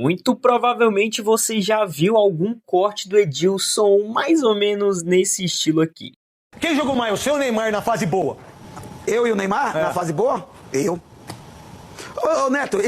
Muito provavelmente você já viu algum corte do Edilson mais ou menos nesse estilo aqui. Quem jogou mais, o seu Neymar na fase boa? Eu e o Neymar na fase boa? Eu. Ô Neto,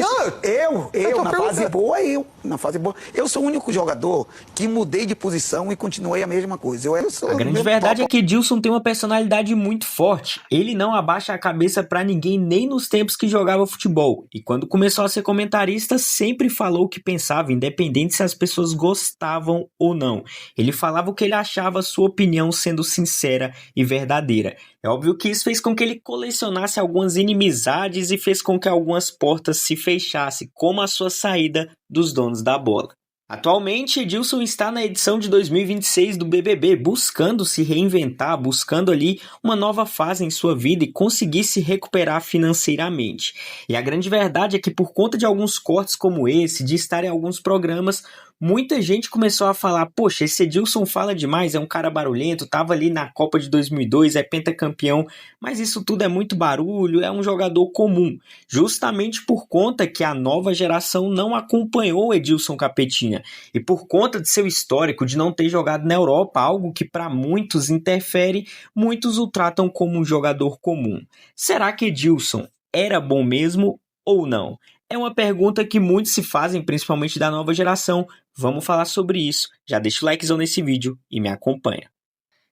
na fase boa, na fase boa. Eu sou o único jogador que mudei de posição e continuei a mesma coisa. A grande verdade é que Edilson tem uma personalidade muito forte. Ele não abaixa a cabeça pra ninguém nem nos tempos que jogava futebol. E quando começou a ser comentarista, sempre falou o que pensava, independente se as pessoas gostavam ou não. Ele falava o que ele achava, sua opinião sendo sincera e verdadeira. É óbvio que isso fez com que ele colecionasse algumas inimizades e fez com que algumas portas se fechassem, como a sua saída dos donos da bola. Atualmente, Edilson está na edição de 2026 do BBB, buscando se reinventar, buscando ali uma nova fase em sua vida e conseguir se recuperar financeiramente. E a grande verdade é que por conta de alguns cortes como esse, de estar em alguns programas, muita gente começou a falar, poxa, esse Edilson fala demais, é um cara barulhento, estava ali na Copa de 2002, é pentacampeão, mas isso tudo é muito barulho, é um jogador comum. Justamente por conta que a nova geração não acompanhou o Edilson Capetinha. E por conta de seu histórico de não ter jogado na Europa, algo que para muitos interfere, muitos o tratam como um jogador comum. Será que Edilson era bom mesmo ou não? É uma pergunta que muitos se fazem, principalmente da nova geração. Vamos falar sobre isso. Já deixa o likezão nesse vídeo e me acompanha.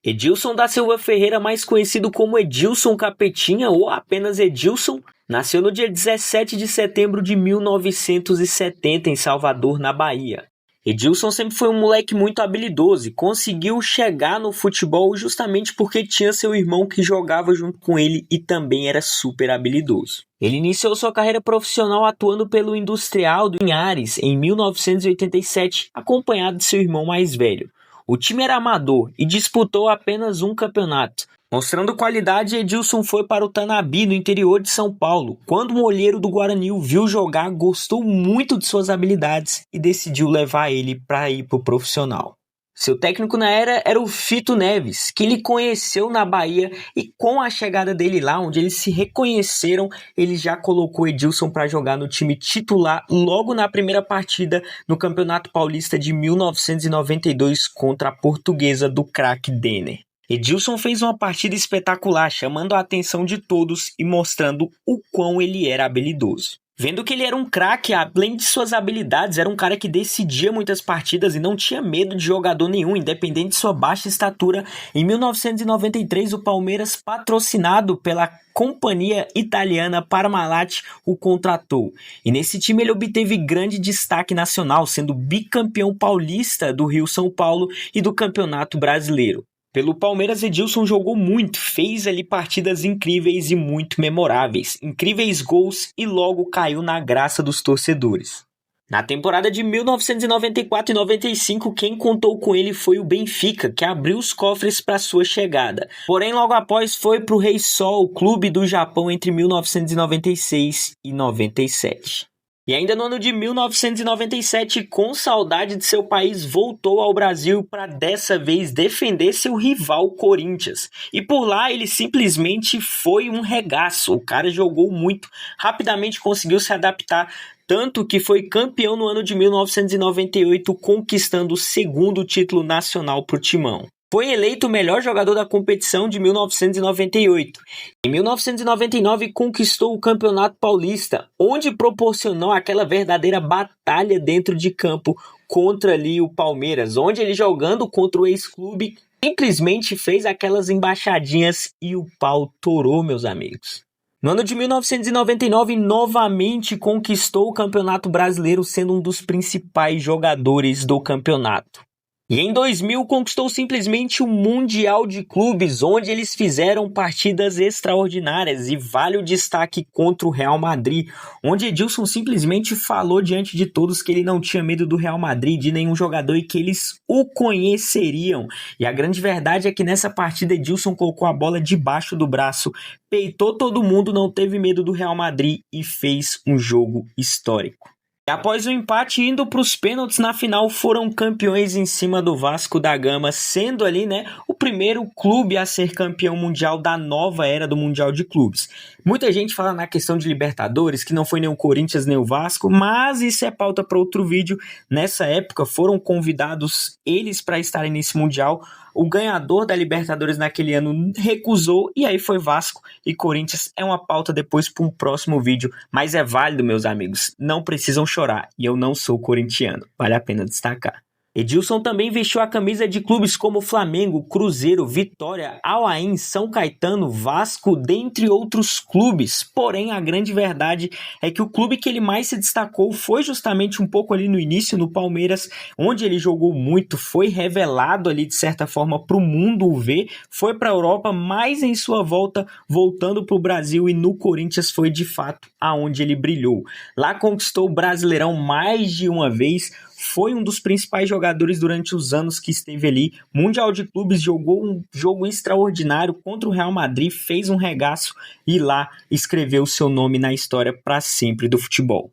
Edilson da Silva Ferreira, mais conhecido como Edilson Capetinha ou apenas Edilson, nasceu no dia 17 de setembro de 1970 em Salvador, na Bahia. Edilson sempre foi um moleque muito habilidoso e conseguiu chegar no futebol justamente porque tinha seu irmão que jogava junto com ele e também era super habilidoso. Ele iniciou sua carreira profissional atuando pelo Industrial do Linhares em 1987, acompanhado de seu irmão mais velho. O time era amador e disputou apenas um campeonato. Mostrando qualidade, Edilson foi para o Tanabi, no interior de São Paulo. Quando o olheiro do Guarani o viu jogar, gostou muito de suas habilidades e decidiu levar ele para ir para o profissional. Seu técnico na era o Fito Neves, que ele conheceu na Bahia e com a chegada dele lá, onde eles se reconheceram, ele já colocou Edilson para jogar no time titular logo na primeira partida no Campeonato Paulista de 1992 contra a Portuguesa do craque Denner. Edilson fez uma partida espetacular, chamando a atenção de todos e mostrando o quão ele era habilidoso. Vendo que ele era um craque, além de suas habilidades, era um cara que decidia muitas partidas e não tinha medo de jogador nenhum, independente de sua baixa estatura. Em 1993, o Palmeiras, patrocinado pela companhia italiana Parmalat, o contratou. E nesse time ele obteve grande destaque nacional, sendo bicampeão paulista do Rio-São Paulo e do Campeonato Brasileiro. Pelo Palmeiras, Edilson jogou muito, fez ali partidas incríveis e muito memoráveis, incríveis gols e logo caiu na graça dos torcedores. Na temporada de 1994 e 95, quem contou com ele foi o Benfica, que abriu os cofres para sua chegada. Porém, logo após foi para o Reysol, o clube do Japão, entre 1996 e 97. E ainda no ano de 1997, com saudade de seu país, voltou ao Brasil para dessa vez defender seu rival Corinthians. E por lá ele simplesmente foi um regaço, o cara jogou muito, rapidamente conseguiu se adaptar, tanto que foi campeão no ano de 1998, conquistando o segundo título nacional para o Timão. Foi eleito o melhor jogador da competição de 1998. Em 1999, conquistou o Campeonato Paulista, onde proporcionou aquela verdadeira batalha dentro de campo contra ali o Palmeiras, onde ele jogando contra o ex-clube simplesmente fez aquelas embaixadinhas e o pau torou, meus amigos. No ano de 1999, novamente conquistou o Campeonato Brasileiro, sendo um dos principais jogadores do campeonato. E em 2000 conquistou simplesmente o Mundial de Clubes, onde eles fizeram partidas extraordinárias e vale o destaque contra o Real Madrid, onde Edilson simplesmente falou diante de todos que ele não tinha medo do Real Madrid, de nenhum jogador e que eles o conheceriam. E a grande verdade é que nessa partida Edilson colocou a bola debaixo do braço, peitou todo mundo, não teve medo do Real Madrid e fez um jogo histórico. E após o empate, indo para os pênaltis na final, foram campeões em cima do Vasco da Gama, sendo ali, né, o primeiro clube a ser campeão mundial da nova era do Mundial de Clubes. Muita gente fala na questão de Libertadores, que não foi nem o Corinthians nem o Vasco, mas isso é pauta para outro vídeo. Nessa época foram convidados eles para estarem nesse Mundial. O ganhador da Libertadores naquele ano recusou e aí foi Vasco e Corinthians. É uma pauta depois para um próximo vídeo, mas é válido, meus amigos. Não precisam chorar e eu não sou corintiano. Vale a pena destacar. Edilson também vestiu a camisa de clubes como Flamengo, Cruzeiro, Vitória, Al-Ain, São Caetano, Vasco, dentre outros clubes. Porém, a grande verdade é que o clube que ele mais se destacou foi justamente um pouco ali no início, no Palmeiras, onde ele jogou muito, foi revelado ali de certa forma para o mundo ver, foi para a Europa, mas em sua volta, voltando para o Brasil e no Corinthians foi de fato aonde ele brilhou. Lá conquistou o Brasileirão mais de uma vez, foi um dos principais jogadores durante os anos que esteve ali. Mundial de Clubes, jogou um jogo extraordinário contra o Real Madrid, fez um regaço e lá escreveu seu nome na história para sempre do futebol.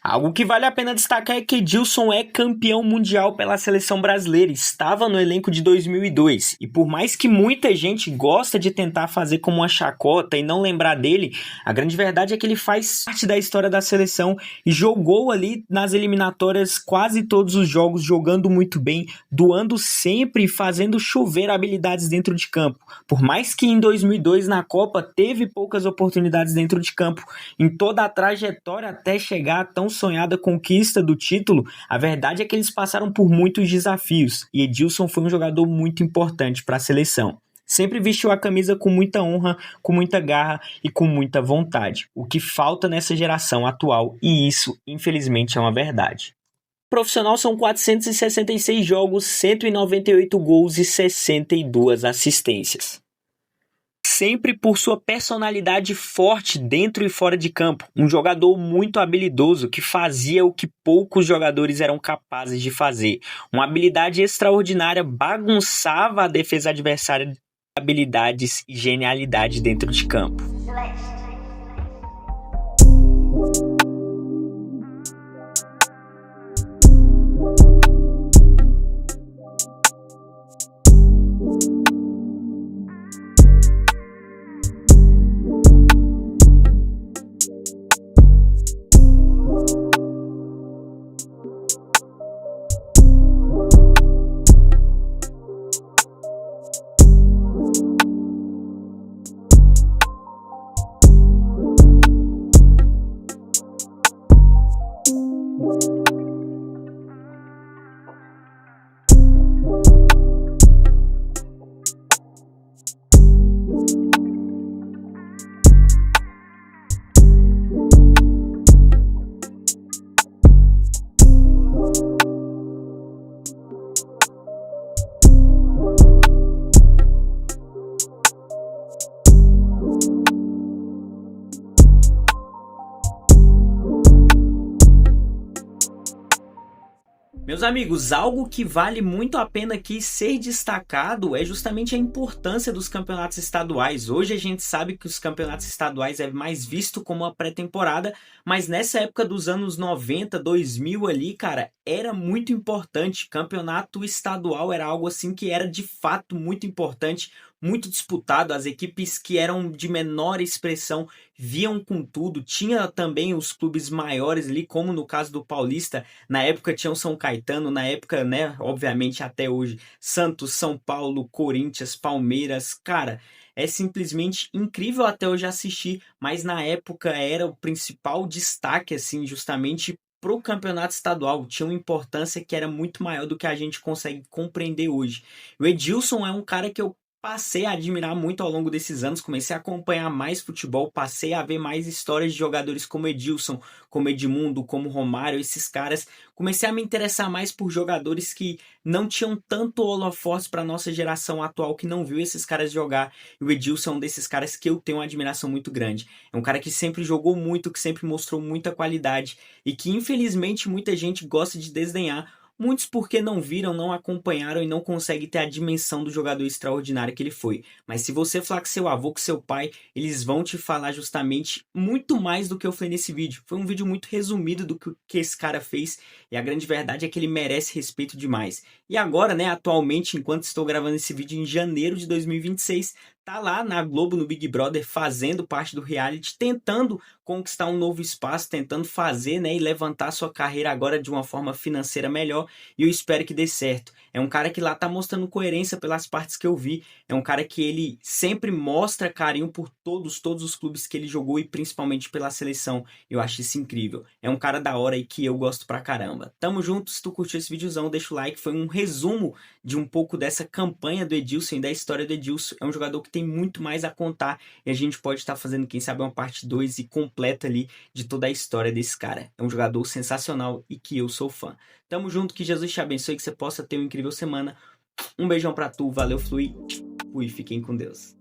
Algo que vale a pena destacar é que Edilson é campeão mundial pela seleção brasileira, estava no elenco de 2002 e por mais que muita gente gosta de tentar fazer como uma chacota e não lembrar dele, a grande verdade é que ele faz parte da história da seleção e jogou ali nas eliminatórias quase todos os jogos, jogando muito bem, doando sempre e fazendo chover habilidades dentro de campo. Por mais que em 2002 na Copa teve poucas oportunidades dentro de campo, em toda a trajetória até chegar a tão sonhada conquista do título, a verdade é que eles passaram por muitos desafios e Edilson foi um jogador muito importante para a seleção. Sempre vestiu a camisa com muita honra, com muita garra e com muita vontade, o que falta nessa geração atual e isso, infelizmente, é uma verdade. Profissional são 466 jogos, 198 gols e 62 assistências. Sempre por sua personalidade forte dentro e fora de campo, um jogador muito habilidoso que fazia o que poucos jogadores eram capazes de fazer. Uma habilidade extraordinária, bagunçava a defesa adversária de habilidades e genialidade dentro de campo. Meus amigos, algo que vale muito a pena aqui ser destacado é justamente a importância dos campeonatos estaduais. Hoje a gente sabe que os campeonatos estaduais é mais visto como uma pré-temporada, mas nessa época dos anos 90, 2000 ali, cara, era muito importante. Campeonato estadual era algo assim que era de fato muito importante, muito disputado, as equipes que eram de menor expressão viam com tudo, tinha também os clubes maiores ali, como no caso do Paulista, na época tinha o São Caetano, na época, né, obviamente até hoje, Santos, São Paulo, Corinthians, Palmeiras, cara, é simplesmente incrível até hoje assistir, mas na época era o principal destaque, assim, justamente pro campeonato estadual, tinha uma importância que era muito maior do que a gente consegue compreender hoje. O Edilson é um cara que eu passei a admirar muito ao longo desses anos, comecei a acompanhar mais futebol, passei a ver mais histórias de jogadores como Edilson, como Edmundo, como Romário, esses caras. Comecei a me interessar mais por jogadores que não tinham tanto holofote para nossa geração atual, que não viu esses caras jogar. E o Edilson é um desses caras que eu tenho uma admiração muito grande. É um cara que sempre jogou muito, que sempre mostrou muita qualidade e que infelizmente muita gente gosta de desdenhar, Muitos porque não viram, não acompanharam e não conseguem ter a dimensão do jogador extraordinário que ele foi. Mas se você falar com seu avô, com seu pai, eles vão te falar justamente muito mais do que eu falei nesse vídeo. Foi um vídeo muito resumido do que esse cara fez e a grande verdade é que ele merece respeito demais. E agora, né, atualmente, enquanto estou gravando esse vídeo em janeiro de 2026, tá lá na Globo, no Big Brother, fazendo parte do reality, tentando conquistar um novo espaço, tentando fazer, né, e levantar sua carreira agora de uma forma financeira melhor, e eu espero que dê certo. É um cara que lá tá mostrando coerência pelas partes que eu vi, é um cara que ele sempre mostra carinho por todos os clubes que ele jogou e principalmente pela seleção. Eu acho isso incrível. É um cara da hora e que eu gosto pra caramba. Tamo junto, se tu curtiu esse videozão, deixa o like, foi um resumo de um pouco dessa campanha do Edilson e da história do Edilson. É um jogador que tem muito mais a contar e a gente pode estar fazendo, quem sabe, uma parte 2 e completa ali de toda a história desse cara. É um jogador sensacional e que eu sou fã. Tamo junto, que Jesus te abençoe, que você possa ter uma incrível semana. Um beijão pra tu, valeu, Flui, fui, fiquem com Deus.